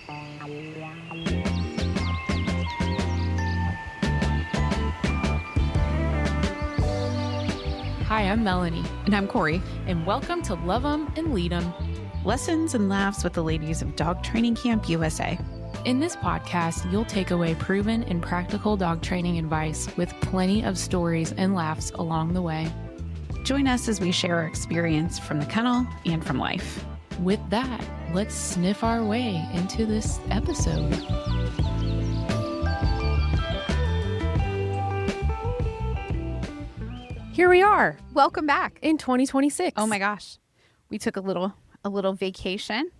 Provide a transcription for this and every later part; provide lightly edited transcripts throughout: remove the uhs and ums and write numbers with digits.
Hi, I'm Melanie. And I'm Corey. And welcome to Love 'em and Lead 'em. Lessons and laughs with the ladies of Dog Training Camp USA. In this podcast, you'll take away proven and practical dog training advice with plenty of stories and laughs along the way. Join us as we share our experience from the kennel and from life. With that, let's sniff our way into this episode. Here we are. Welcome back in 2026. Oh my gosh. We took a little vacation.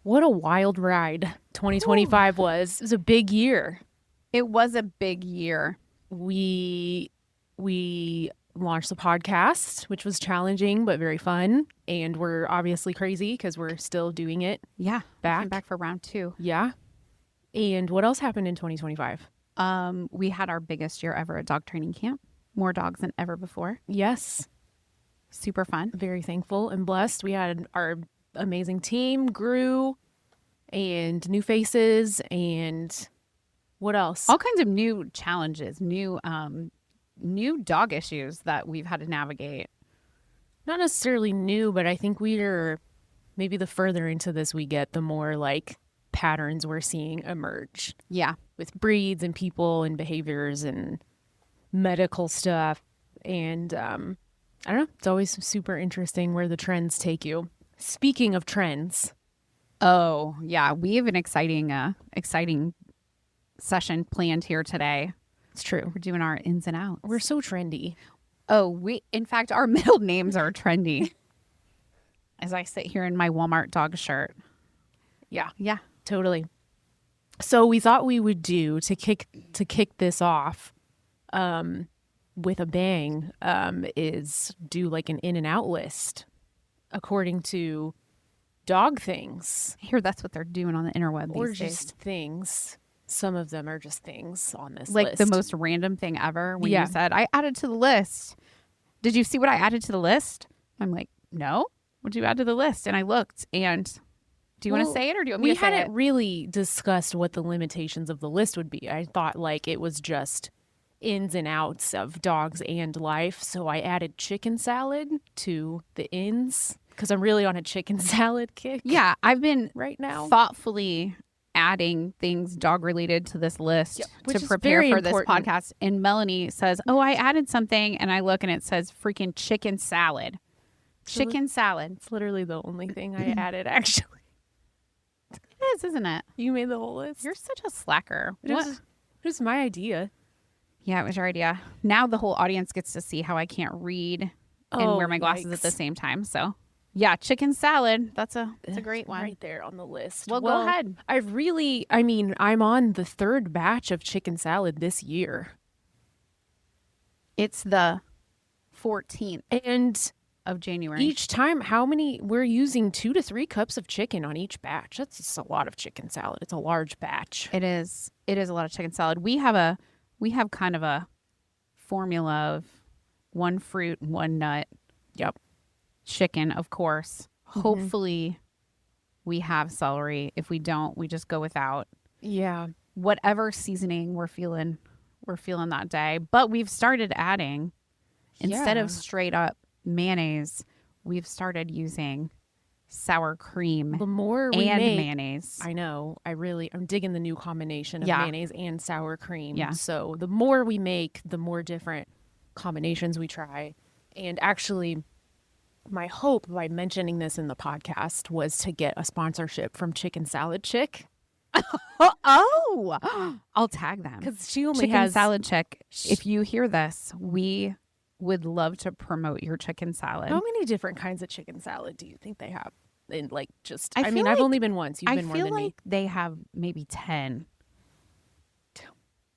What a wild ride 2025 was. It was a big year. It was a big year. We launched the podcast, which was challenging but very fun. And we're obviously crazy because we're still doing it. Yeah. Back for round 2. Yeah. And what else happened in 2025? We had our biggest year ever at dog training camp. More dogs than ever before. Yes. Super fun. Very thankful and blessed. We had our amazing team grew and new faces and what else? All kinds of new challenges, new dog issues that we've had to navigate. Not necessarily new, but I think we're maybe the further into this we get, the more like patterns we're seeing emerge. Yeah. With breeds and people and behaviors and medical stuff. And I don't know. It's always super interesting where the trends take you. Speaking of trends. Oh, yeah. We have an exciting session planned here today. It's true. We're doing our ins and outs. We're so trendy. Oh, in fact, our middle names are trendy. As I sit here in my Walmart dog shirt. Yeah. Yeah. Totally. So we thought we would do to kick this off with a bang is do like an in and out list according to dog things. I hear that's what they're doing on the interweb these or days. Just things. Some of them are just things on this like list. The most random thing ever when you said, I added to the list. Did you see what I added to the list? I'm like, no. What did you add to the list? And I looked and do you want to say it or do you want me to say it? We hadn't really discussed what the limitations of the list would be. I thought like it was just ins and outs of dogs and life. So I added chicken salad to the ins because I'm really on a chicken salad kick. Yeah, I've been right now thoughtfully adding things dog related to this list to prepare for this podcast. And Melanie says, oh, I added something. And I look and it says freaking chicken salad. Chicken salad. It's literally the only thing I added, actually. It is, isn't it? You made the whole list. You're such a slacker. It was my idea. Yeah, it was your idea. Now the whole audience gets to see how I can't read and wear my glasses at the same time. So, yeah, chicken salad. That's a great one. Right there on the list. Well, go ahead. I'm on the 3rd batch of chicken salad this year. It's the 14th and of January. Each time, we're using 2 to 3 cups of chicken on each batch. That's just a lot of chicken salad. It's a large batch. It is a lot of chicken salad. We have kind of a formula of 1 fruit, 1 nut. Yep. Chicken, of course. Mm-hmm. Hopefully we have celery. If we don't, we just go without. Yeah. Whatever seasoning we're feeling that day. But we've started adding, instead of straight up mayonnaise, we've started using sour cream. The more we and make, mayonnaise. I know. I'm digging the new combination of mayonnaise and sour cream. Yeah. So the more we make, the more different combinations we try. And actually, my hope by mentioning this in the podcast was to get a sponsorship from Chicken Salad Chick. Oh, I'll tag them. Because she only Chicken has Salad Chick. If you hear this, we would love to promote your chicken salad. How many different kinds of chicken salad do you think they have? And I've like, only been once. You've been more than me. I feel like they have maybe 10.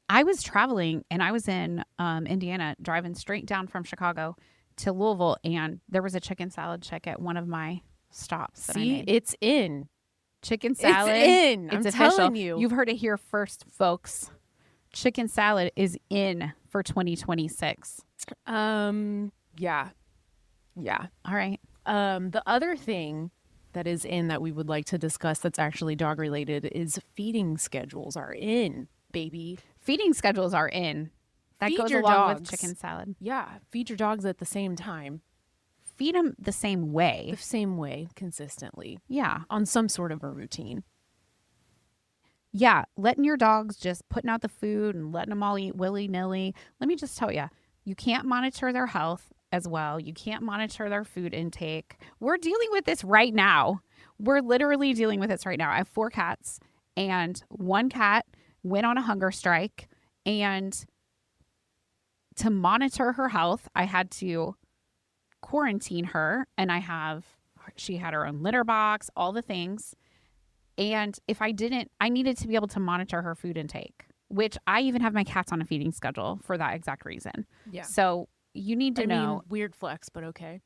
I was traveling and I was in Indiana, driving straight down from Chicago to Louisville, and there was a Chicken Salad Chick at one of my stops. See, it's in. Chicken salad. It's in. It's I'm official. telling you. You've heard it here first, folks. Chicken salad is in for 2026. Yeah. All right. The other thing that is in that we would like to discuss that's actually dog related is feeding schedules are in, baby. Feeding schedules are in. That goes along with chicken salad. Yeah. Feed your dogs at the same time. Feed them the same way. The same way, consistently. Yeah. On some sort of a routine. Yeah. Letting your dogs just putting out the food and letting them all eat willy-nilly. Let me just tell you, you can't monitor their health as well. You can't monitor their food intake. We're dealing with this right now. We're literally dealing with this right now. I have 4 cats, and one cat went on a hunger strike, and to monitor her health, I had to quarantine her, and she had her own litter box, all the things. And if I didn't, I needed to be able to monitor her food intake, which I even have my cats on a feeding schedule for that exact reason. Yeah. So you need to know. Weird flex, but okay.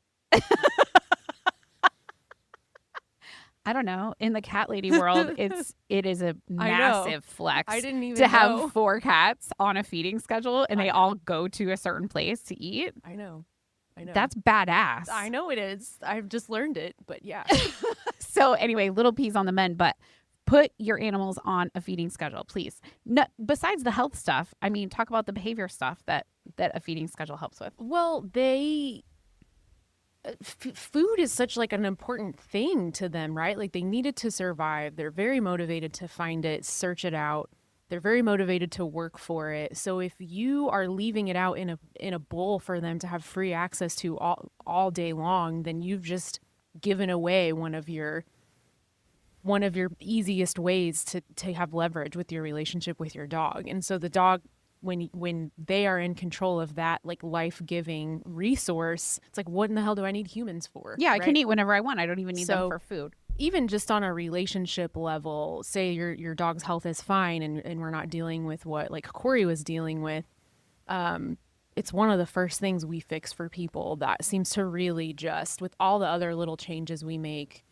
I don't know. In the cat lady world, it is a massive flex. I didn't even to have 4 cats on a feeding schedule and they all go to a certain place to eat. I know. That's badass. I know it is. I've just learned it, but yeah. So anyway, little peas on the mend, but put your animals on a feeding schedule, please. No, besides the health stuff, I mean, talk about the behavior stuff that a feeding schedule helps with. Well, food is such like an important thing to them, right? Like they need it to survive. They're very motivated to find it, search it out. They're very motivated to work for it. So if you are leaving it out in a bowl for them to have free access to all day long, then you've just given away one of your easiest ways to have leverage with your relationship with your dog. And so the dog, when they are in control of that like life-giving resource, it's like, what in the hell do I need humans for? Yeah, right? I can eat whenever I want. I don't even need them for food. Even just on a relationship level, say your dog's health is fine and we're not dealing with what like Corey was dealing with. It's one of the first things we fix for people that seems to really just, with all the other little changes we make,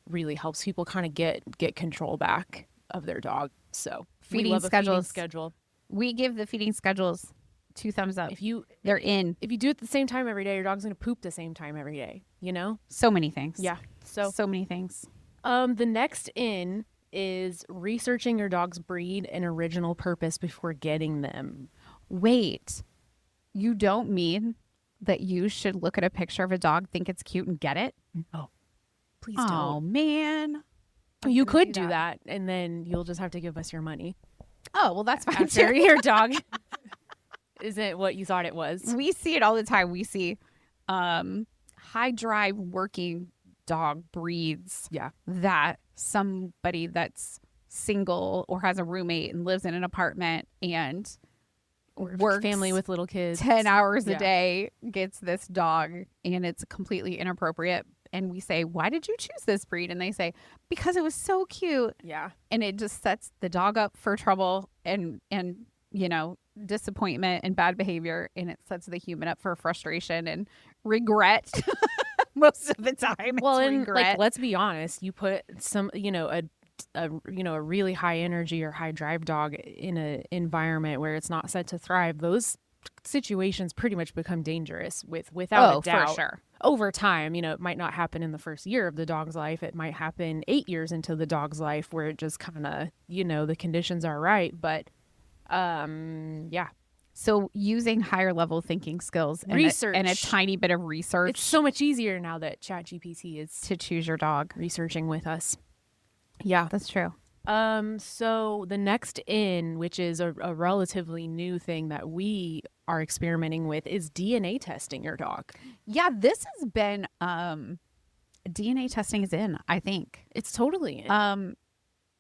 really helps people kind of get control back of their dog. So feeding schedule. We give the feeding schedules 2 thumbs up. They're in. If you do it at the same time every day, your dog's going to poop the same time every day, you know? So many things. Yeah. So many things. The next in is researching your dog's breed and original purpose before getting them. Wait, you don't mean that you should look at a picture of a dog, think it's cute, and get it? Oh, please don't. Oh, man. You could do that, and then you'll just have to give us your money. Oh, well, that's fine. After your dog isn't what you thought it was. We see it all the time. We see high drive working dog breeds that somebody that's single or has a roommate and lives in an apartment and works family with little kids 10 hours a day, gets this dog, and it's completely inappropriate. And we say, why did you choose this breed? And they say, because it was so cute. Yeah. And it just sets the dog up for trouble and you know, disappointment and bad behavior. And it sets the human up for frustration and regret most of the time. Well, and like, let's be honest, you put some, you know, a really high energy or high drive dog in an environment where it's not set to thrive, those situations pretty much become dangerous without a doubt. For sure. Over time, you know, it might not happen in the first year of the dog's life. It might happen 8 years into the dog's life where it just kind of, you know, the conditions are right. But yeah. So using higher level thinking skills and research and a tiny bit of research. It's so much easier now that ChatGPT is to choose your dog researching with us. Yeah, that's true. So the next in, which is a relatively new thing that we are experimenting with, is DNA testing your dog. Yeah, this has been DNA testing is in, I think. It's totally in.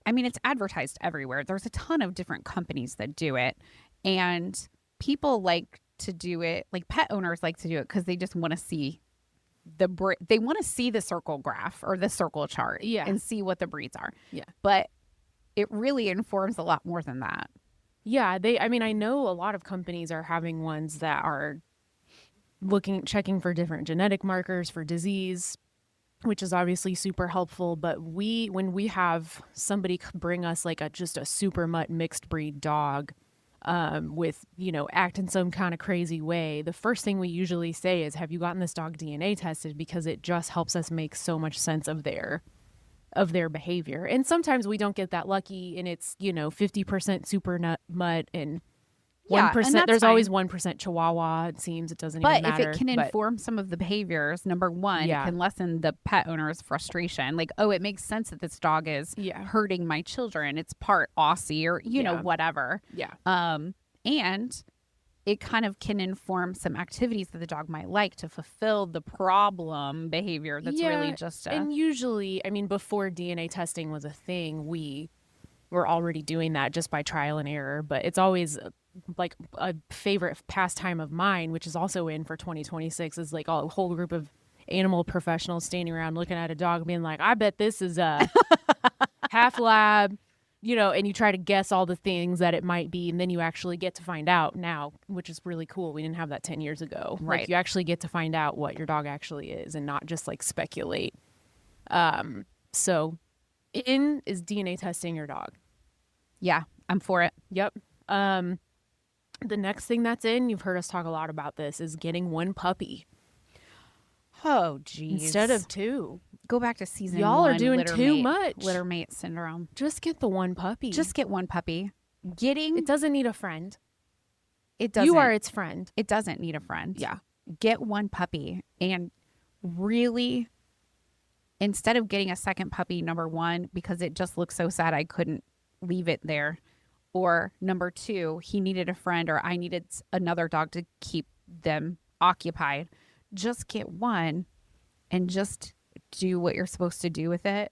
I mean, it's advertised everywhere. There's a ton of different companies that do it, and people like to do it, like pet owners like to do it because they just want to see they want to see the circle graph or the circle chart and see what the breeds are. Yeah. But it really informs a lot more than that. Yeah. I know a lot of companies are having ones that are checking for different genetic markers for disease, which is obviously super helpful. But when we have somebody bring us like just a super mutt mixed breed dog, with, you know, act in some kind of crazy way, the first thing we usually say is, have you gotten this dog DNA tested? Because it just helps us make so much sense of their of their behavior. And sometimes we don't get that lucky and it's, 50% super mutt and 1%. There's always 1% Chihuahua. It seems it doesn't even matter. But if it can inform some of the behaviors, number one, it can lessen the pet owner's frustration. Like, oh, it makes sense that this dog is hurting my children. It's part Aussie or, know, whatever. Yeah. And it kind of can inform some activities that the dog might like to fulfill the problem behavior that's really just And usually, before DNA testing was a thing, we were already doing that just by trial and error. But it's always like a favorite pastime of mine, which is also in for 2026, is like a whole group of animal professionals standing around looking at a dog being like, I bet this is a half lab, and you try to guess all the things that it might be. And then you actually get to find out now, which is really cool. We didn't have that 10 years ago. Right. Like, you actually get to find out what your dog actually is and not just like speculate. So is DNA testing your dog? Yeah, I'm for it. Yep. The next thing that's in, you've heard us talk a lot about this, is getting one puppy. Oh, geez. Instead of two. Go back to season Y'all one. Are doing too much. Litter mate syndrome. Just get the one puppy. Just get one puppy. It doesn't need a friend. It doesn't. You are its friend. It doesn't need a friend. Yeah. Get one puppy and really, instead of getting a second puppy, number one, because it just looks so sad I couldn't leave it there. Or number two, he needed a friend or I needed another dog to keep them occupied. Just get one and just do what you're supposed to do with it.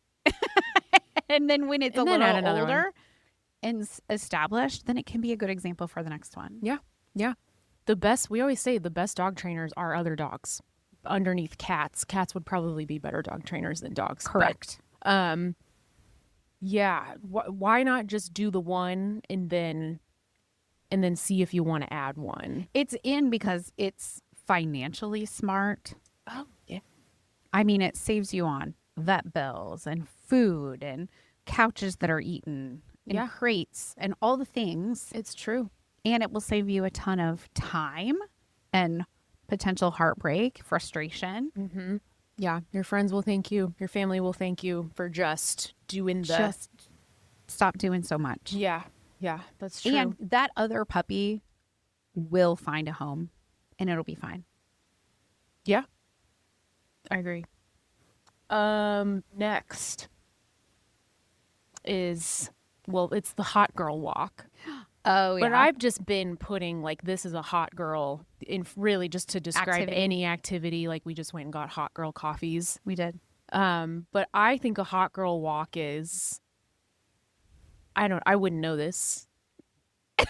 And then when it's a little older and established, then it can be a good example for the next one. Yeah. Yeah. We always say the best dog trainers are other dogs underneath cats. Cats would probably be better dog trainers than dogs. Correct. But, yeah. Why not just do the one and then see if you want to add one? It's in because it's financially smart. Oh, yeah. It saves you on vet bills and food and couches that are eaten and crates and all the things. It's true. And it will save you a ton of time and potential heartbreak, frustration. Mm-hmm. Yeah, your friends will thank you. Your family will thank you for just doing Just stop doing so much. Yeah, that's true. And that other puppy will find a home, and it'll be fine. Yeah, I agree. Next is, it's the hot girl walk. Oh, yeah. But I've just been putting, like, this is a hot girl in really just to describe any activity. Like, we just went and got hot girl coffees. We did. But I think a hot girl walk is, I wouldn't know this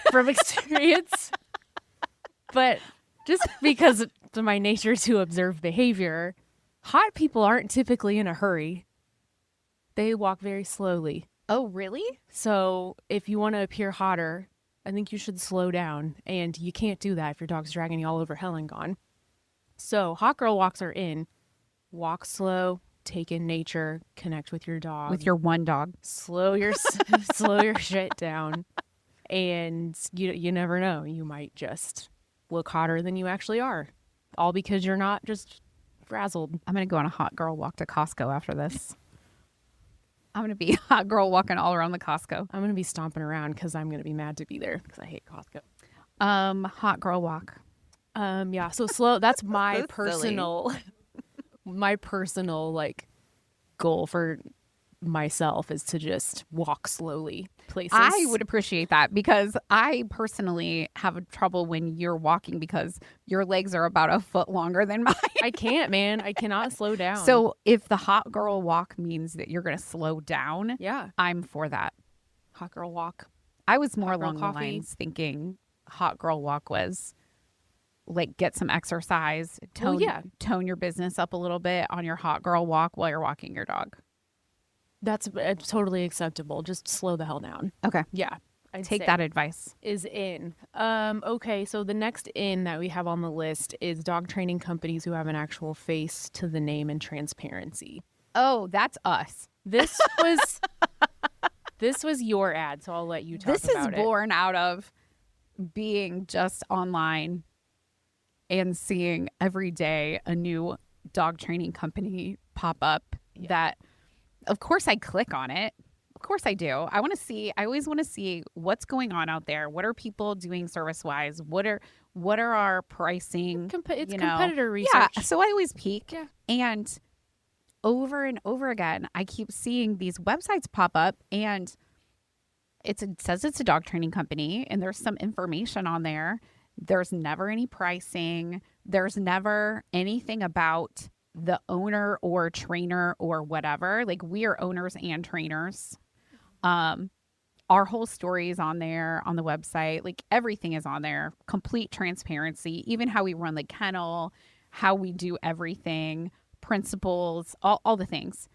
from experience, but just because of my nature to observe behavior, hot people aren't typically in a hurry. They walk very slowly. Oh, really? So if you want to appear hotter, I think you should slow down, and you can't do that if your dog's dragging you all over hell and gone. So hot girl walks are in. Walk slow, take in nature, connect with your dog. With your one dog. Slow your shit down, and you never know. You might just look hotter than you actually are, all because you're not just frazzled. I'm going to go on a hot girl walk to Costco after this. I'm going to be a hot girl walking all around the Costco. I'm going to be stomping around because I'm going to be mad to be there because I hate Costco. Hot girl walk. Yeah. So slow. That's my So personal, like, goal for myself is to just walk slowly places. I would appreciate that because I personally have trouble when you're walking because your legs are about a foot longer than mine. I can't, man. I cannot slow down. So if the hot girl walk means that you're going to slow down, yeah, I'm for that. Hot girl walk. I was more along the lines thinking hot girl walk was like get some exercise, tone your business up a little bit on your hot girl walk while you're walking your dog. That's totally acceptable. Just slow the hell down. Okay. Yeah. I'd take that advice. Is in. Okay, so the next in that we have on the list is dog training companies who have an actual face to the name and transparency. Oh, that's us. This was your ad, so I'll let you talk about it. This is born out of being just online and seeing every day a new dog training company pop up that of course I click on it. Of course I do. I always want to see what's going on out there. What are people doing service wise? What are our pricing? It's competitor research. Yeah. So I always peek. Yeah. And over and over again, I keep seeing these websites pop up, and it says it's a dog training company, and there's some information on there. There's never any pricing. There's never anything about the owner or trainer or whatever. Like, we are owners and trainers. Our whole story is on there on the website. Like, everything is on there. Complete transparency, even how we run the kennel, how we do everything, principles, all the things.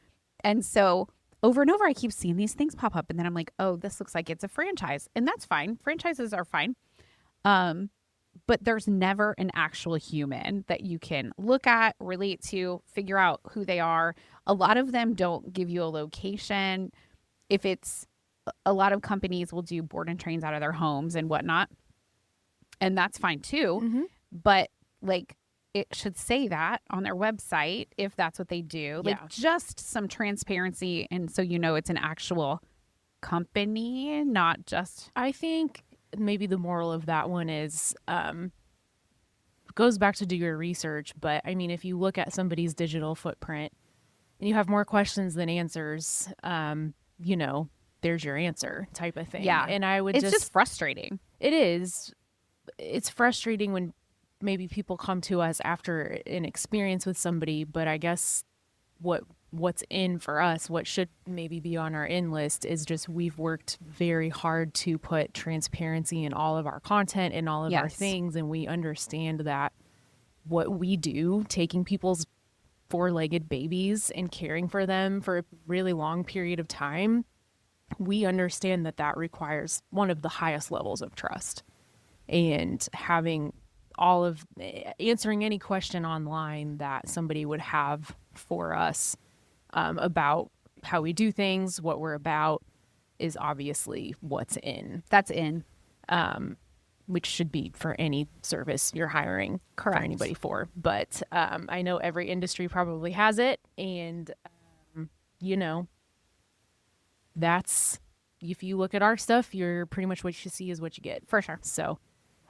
And so over and over, I keep seeing these things pop up, and then I'm like, oh, this looks like it's a franchise, and that's fine. Franchises are fine. But there's never an actual human that you can look at, relate to, figure out who they are. A lot of them don't give you a location. If it's a lot of companies will do board and trains out of their homes and whatnot, and that's fine too. Mm-hmm. But like, it should say that on their website if that's what they do. Yeah. Like, just some transparency, and so it's an actual company, not just. I think maybe the moral of that one is goes back to do your research. But I mean, if you look at somebody's digital footprint and you have more questions than answers, there's your answer type of thing. Yeah. And it's just frustrating. It is. It's frustrating when maybe people come to us after an experience with somebody, but I guess what's in for us, what should maybe be on our in list, is just we've worked very hard to put transparency in all of our content and all of our things, and we understand that what we do, taking people's four-legged babies and caring for them for a really long period of time, we understand that requires one of the highest levels of trust. And having answering any question online that somebody would have for us about how we do things, what we're about, is obviously what's in. That's in. Which should be for any service you're hiring. Correct. For anybody for. But I know every industry probably has it. And, that's, if you look at our stuff, you're pretty much what you see is what you get. For sure. So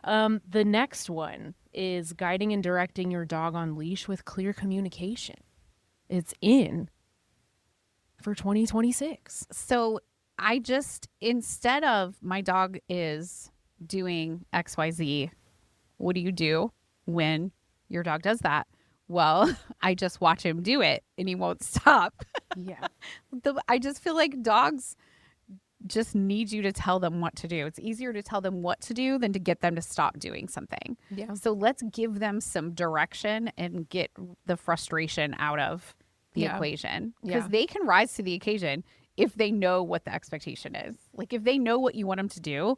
the next one is guiding and directing your dog on leash with clear communication. It's in for 2026. So I just, instead of my dog is doing XYZ, what do you do when your dog does that? Well, I just watch him do it and he won't stop. Yeah. I just feel like dogs just need you to tell them what to do. It's easier to tell them what to do than to get them to stop doing something. Yeah. So let's give them some direction and get the frustration out of the equation, because they can rise to the occasion if they know what the expectation is. Like, if they know what you want them to do,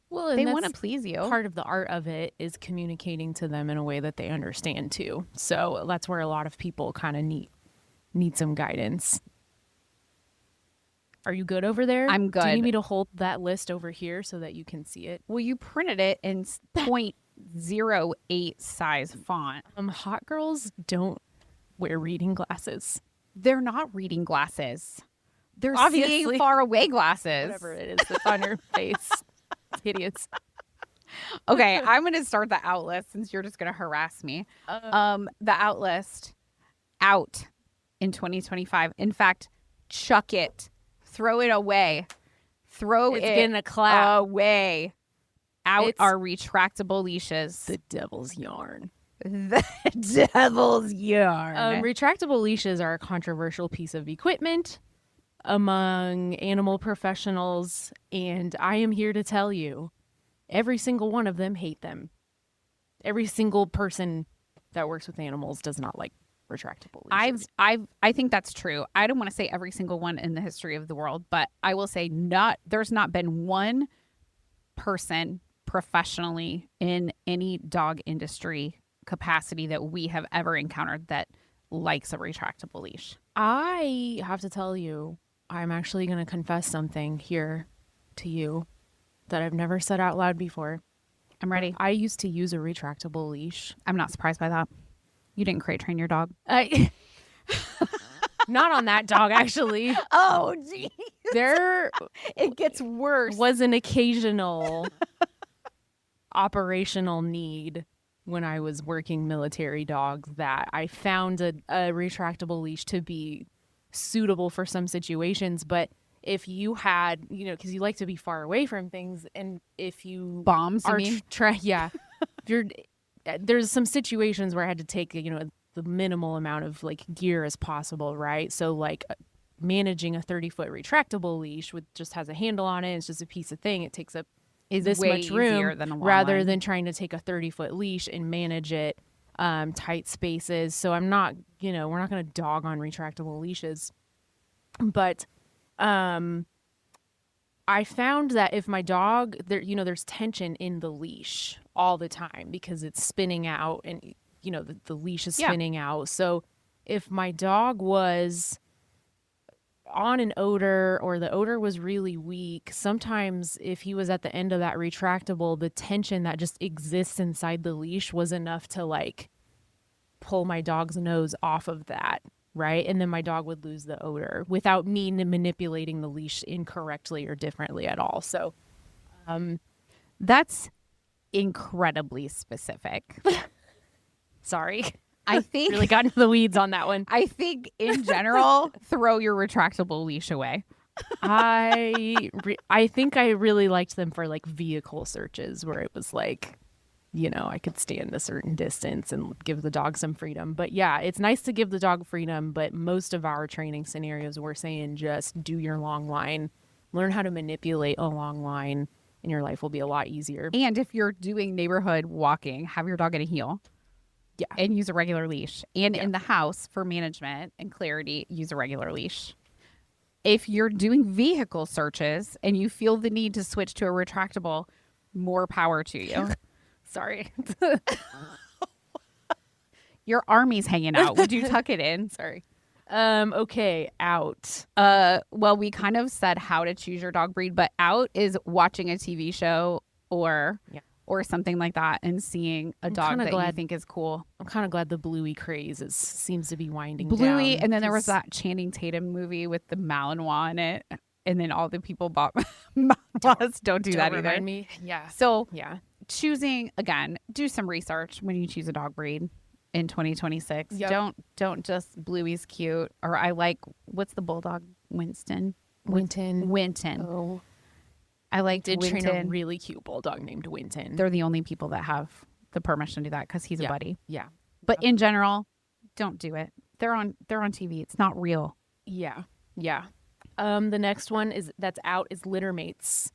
well, they want to please you. Part of the art of it is communicating to them in a way that they understand too. So that's where a lot of people kind of need some guidance. Are you good over there? I'm good. Do you need me to hold that list over here so that you can see it? Well, you printed it in 0.08 size font. Hot girls don't wear reading glasses. They're not reading glasses. They're obviously seeing far away glasses. Whatever it is that's on your face. It's hideous. Okay, I'm going to start the out list since you're just going to harass me. The out list out in 2025. In fact, chuck it. Throw it away. It's getting a clap. Away. Out our retractable leashes. The devil's yarn. The devil's yarn. Retractable leashes are a controversial piece of equipment among animal professionals, and I am here to tell you, every single one of them hate them. Every single person that works with animals does not like retractable leashes. I think that's true. I don't want to say every single one in the history of the world, but I will say there's not been one person professionally in any dog industry capacity that we have ever encountered that likes a retractable leash. I have to tell you, I'm actually going to confess something here to you that I've never said out loud before. I'm ready. I used to use a retractable leash. I'm not surprised by that. You didn't crate train your dog. Not on that dog, actually. Oh, geez. There it gets worse. Was an occasional operational need when I was working military dogs that I found a retractable leash to be suitable for some situations. But if you had, because you like to be far away from things, and if you bombs, are you mean? If there's some situations where I had to take, the minimal amount of like gear as possible, right? So like managing a 30-foot retractable leash with just has a handle on it, it's just a piece of thing. It takes up this much room than a long rather line. than trying to take a 30-foot leash and manage it tight spaces. So I'm not, we're not going to dog on retractable leashes. But I found that if my dog, there's tension in the leash all the time because it's spinning out and, the leash is spinning out. So if my dog was on an odor or the odor was really weak, sometimes if he was at the end of that retractable, the tension that just exists inside the leash was enough to like pull my dog's nose off of that, right? And then my dog would lose the odor without me manipulating the leash incorrectly or differently at all. So that's incredibly specific. Sorry. I think really got into the weeds on that one. I think in general, throw your retractable leash away. I think I really liked them for like vehicle searches where it was like, I could stand a certain distance and give the dog some freedom. But yeah, it's nice to give the dog freedom. But most of our training scenarios, we're saying just do your long line, learn how to manipulate a long line, and your life will be a lot easier. And if you're doing neighborhood walking, have your dog at a heel. Yeah. And use a regular leash. And in the house for management and clarity, use a regular leash. If you're doing vehicle searches and you feel the need to switch to a retractable, more power to you. Sorry. Your army's hanging out. Would you tuck it in? Sorry. Okay, out. Well, we kind of said how to choose your dog breed, but out is watching a TV show or something like that and seeing a dog that you think is cool. I'm kind of glad the Bluey craze seems to be winding Bluey, down. and then there was that Channing Tatum movie with the Malinois in it, and then all the people bought Malinois. Don't do that either. Me. Yeah. So choosing, again, do some research when you choose a dog breed in 2026. Yep. Don't just Bluey's cute, or I like, what's the bulldog? Winton. Oh. I did train a really cute bulldog named Winton. They're the only people that have the permission to do that because he's a buddy. Yeah. But in general, don't do it. They're on TV. It's not real. Yeah. Yeah. The next one that's out is litter mates.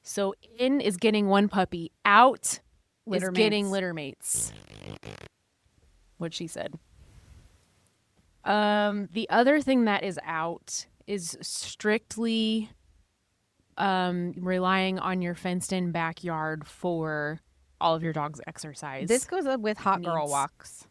So in is getting one puppy. Out is getting litter mates. What she said. The other thing that is out is strictly relying on your fenced-in backyard for all of your dog's exercise. This goes up with hot girl walks.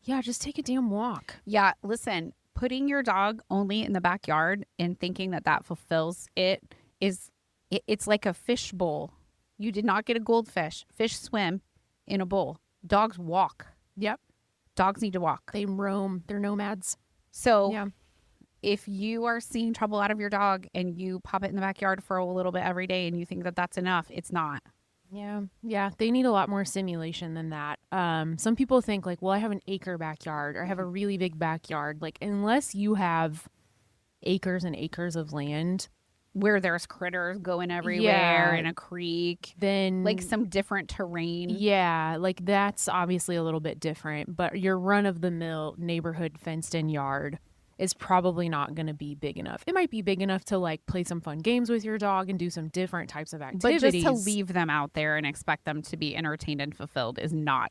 Yeah, just take a damn walk. Yeah, listen, putting your dog only in the backyard and thinking that fulfills it's like a fish bowl. You did not get a goldfish. Fish swim in a bowl. Dogs walk. Yep. Dogs need to walk. They roam. They're nomads. So if you are seeing trouble out of your dog and you pop it in the backyard for a little bit every day and you think that that's enough, it's not. Yeah. Yeah. They need a lot more stimulation than that. Some people think like, well, I have an acre backyard or I have a really big backyard. Like, unless you have acres and acres of land where there's critters going everywhere in a creek, then like some different terrain. Yeah. Like that's obviously a little bit different, but your run of the mill neighborhood fenced in yard is probably not going to be big enough. It might be big enough to like play some fun games with your dog and do some different types of activities. But just to leave them out there and expect them to be entertained and fulfilled it's not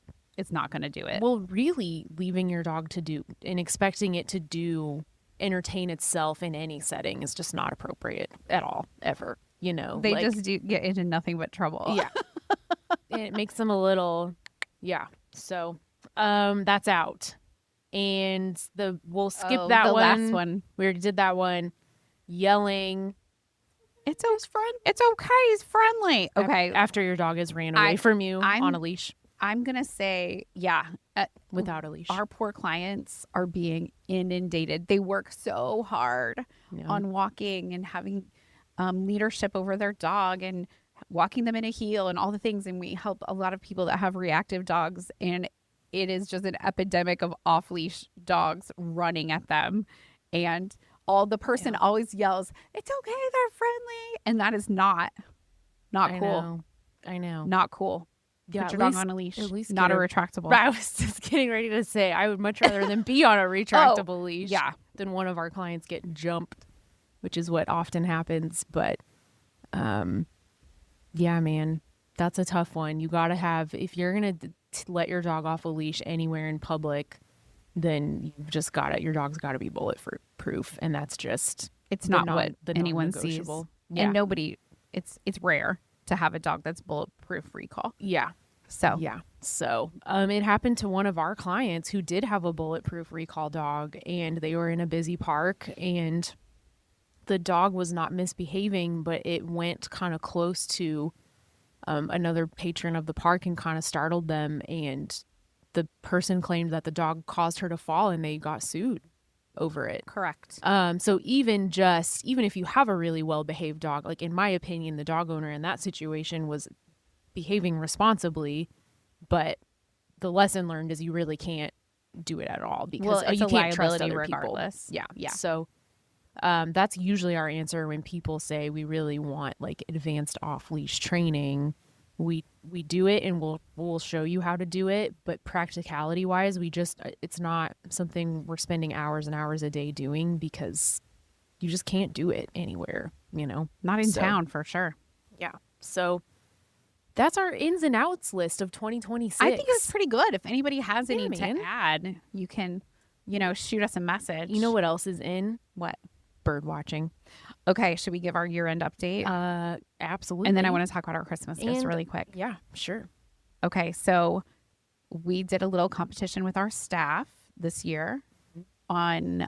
going to do it. Well, really leaving your dog to do and expecting it to entertain itself in any setting is just not appropriate at all, ever. They like, just do get into nothing but trouble. Yeah. And it makes them a little, So, that's out. And we'll skip that one. Last one. We already did that one. Yelling. It's okay. It's friendly. Okay. After your dog has ran away from you on a leash. I'm going to say, yeah. Without a leash. Our poor clients are being inundated. They work so hard on walking and having leadership over their dog and walking them in a heel and all the things. And we help a lot of people that have reactive dogs. And it is just an epidemic of off-leash dogs running at them. And the person always yells, "It's okay, they're friendly." And that is not cool. I know. Not cool. Yeah, put your dog on a leash, at least not a retractable. I was just getting ready to say, I would much rather than be on a retractable leash than one of our clients get jumped, which is what often happens. But, yeah, man, that's a tough one. You got to have, if you're going to let your dog off a leash anywhere in public, then you've just got it. Your dog's got to be bulletproof. And that's just, it's not what anyone sees. Yeah. And nobody, it's rare to have a dog that's bulletproof recall. Yeah. So it happened to one of our clients who did have a bulletproof recall dog, and they were in a busy park, and the dog was not misbehaving, but it went kind of close to another patron of the park and kind of startled them, and the person claimed that the dog caused her to fall, and they got sued over it. Correct. So even if you have a really well-behaved dog, like in my opinion, the dog owner in that situation was behaving responsibly, but the lesson learned is you really can't do it at all because you can't trust other regardless. people. Yeah. So that's usually our answer when people say we really want like advanced off-leash training. We do it and we'll show you how to do it, but practicality wise, it's not something we're spending hours and hours a day doing because you just can't do it anywhere, Not in town for sure. Yeah. So that's our ins and outs list of 2026. I think it's pretty good. If anybody has any to add, you can, shoot us a message. You know what else is in? What? Bird watching. Okay, should we give our year-end update? Absolutely. And then I want to talk about our Christmas gifts really quick. Yeah, sure. Okay, so we did a little competition with our staff this year on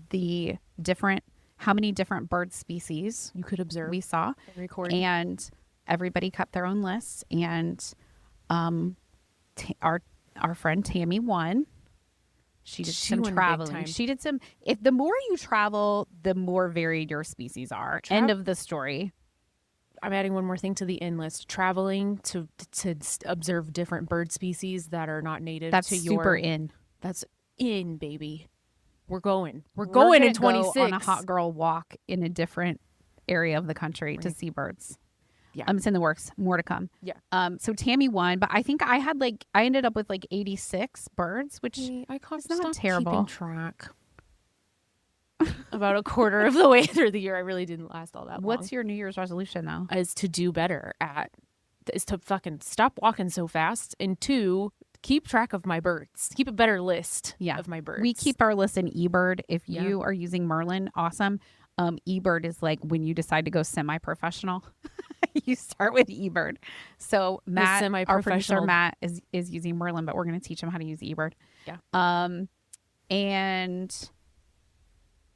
the how many different bird species you could observe. We saw. Recording. And everybody kept their own lists. And our friend Tammy won. She did some traveling. She did some. If the more you travel, the more varied your species are. End of the story. I'm adding one more thing to the in list. Traveling to observe different bird species that are not native to your. That's super in. That's in, baby. We're going in 26 on a hot girl walk in a different area of the country to see birds. Yeah. It's in the works. More to come. Yeah. So Tammy won, but I think I ended up with 86 birds, which is not terrible. Keeping track. About a quarter of the way through the year, I really didn't last all that long. What's your New Year's resolution though? Is to do better is to fucking stop walking so fast, and 2, keep track of my birds. Keep a better list of my birds. We keep our list in eBird. If you are using Merlin, awesome. eBird is like when you decide to go semi-professional. You start with eBird. So Matt, our producer Matt, is using Merlin, but we're going to teach him how to use eBird. Yeah. And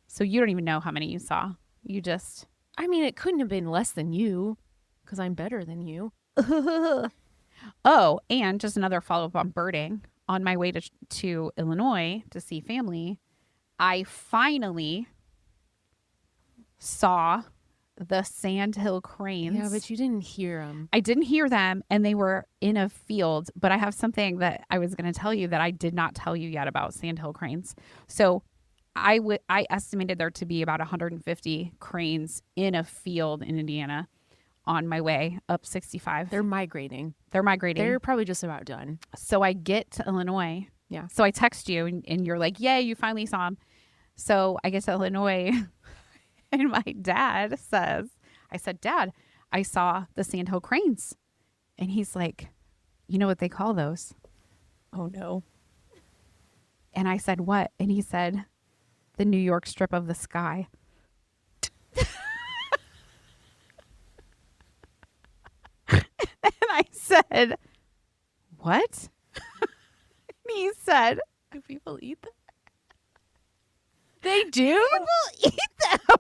so you don't even know how many you saw. You just... I mean, it couldn't have been less than you because I'm better than you. Oh, and just another follow-up on birding. On my way to Illinois to see family, I finally saw the sandhill cranes. Yeah, but you didn't hear them. I didn't hear them, and they were in a field. But I have something that I was going to tell you that I did not tell you yet about sandhill cranes. So I estimated there to be about 150 cranes in a field in Indiana on my way up 65. They're migrating. They're probably just about done. So I get to Illinois. Yeah. So I text you, and you're like, "Yay, you finally saw them." So I get to Illinois. And my dad says, I said, "Dad, I saw the sandhill cranes." And he's like, "You know what they call those?" Oh, no. And I said, "What?" And he said, "The New York strip of the sky." And I said, "What?" And he said, "Do people eat them?" They do? People eat them.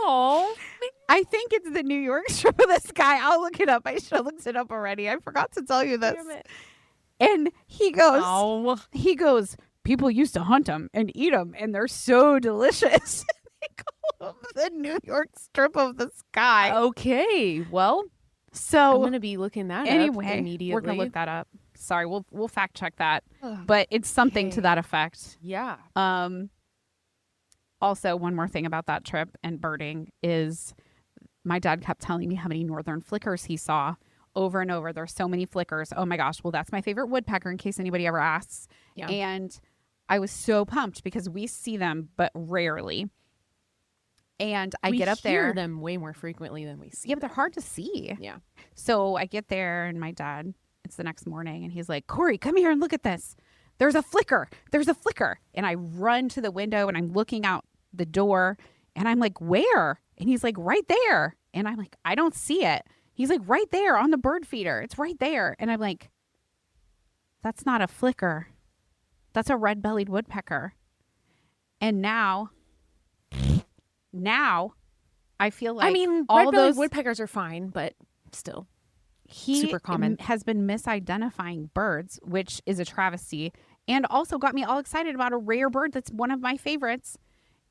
Oh, I think it's the New York strip of the sky. I'll look it up. I should have looked it up already. I forgot to tell you this. Damn it. And he goes, people used to hunt them and eat them, and they're so delicious. They call them the New York strip of the sky. Okay, well, so I'm going to be looking that up immediately. We're going to look that up. Sorry, we'll fact check that. But it's something to that effect. Yeah. Also, one more thing about that trip and birding is my dad kept telling me how many northern flickers he saw over and over. There's so many flickers. Oh my gosh. Well, that's my favorite woodpecker in case anybody ever asks. Yeah. And I was so pumped because we see them, but rarely. And I get up there. We hear them way more frequently than we see. Yeah, but they're hard to see. Yeah. So I get there and my dad, it's the next morning, and he's like, Corey, come here and look at this. There's a flicker. There's a flicker. And I run to the window and I'm looking out the door and I'm like, where? And he's like, right there. And I'm like, I don't see it. He's like, right there on the bird feeder. It's right there. And I'm like, that's not a flicker. That's a red-bellied woodpecker. And now I feel like red-bellied woodpeckers are fine, but still super common. He has been misidentifiing birds, which is a travesty, and also got me all excited about a rare bird that's one of my favorites.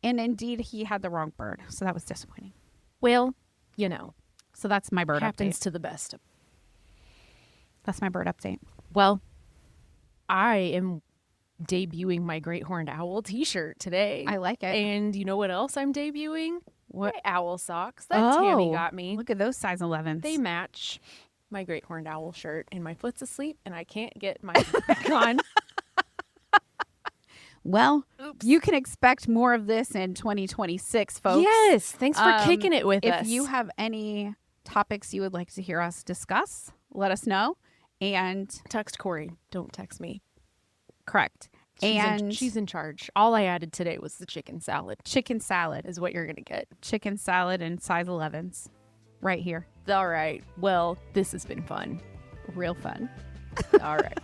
And indeed, he had the wrong bird. So that was disappointing. Well, So that's my bird happens update. To the best. That's my bird update. Well, I am debuting my great horned owl t-shirt today. I like it. And you know what else I'm debuting? What? My owl socks that Tammy got me. Look at those size 11s. They match my great horned owl shirt, and my foot's asleep and I can't get my back on. Well, you can expect more of this in 2026, folks. Yes. Thanks for kicking it with us. If you have any topics you would like to hear us discuss, let us know. And text Corey. Don't text me. Correct. She's in charge. All I added today was the chicken salad. Chicken salad is what you're going to get. Chicken salad and size 11s right here. All right. Well, this has been fun. Real fun. All right.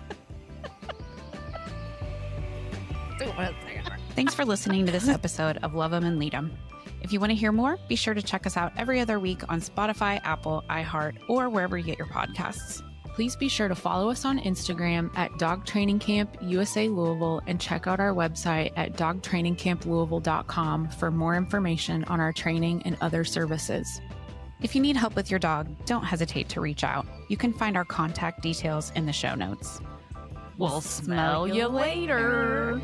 Thanks for listening to this episode of Love 'Em and Lead 'Em. If you want to hear more, be sure to check us out every other week on Spotify, Apple, iHeart, or wherever you get your podcasts. Please be sure to follow us on Instagram at Dog Training Camp USA Louisville and check out our website at dogtrainingcamplouisville.com for more information on our training and other services. If you need help with your dog, don't hesitate to reach out. You can find our contact details in the show notes. We'll smell you later.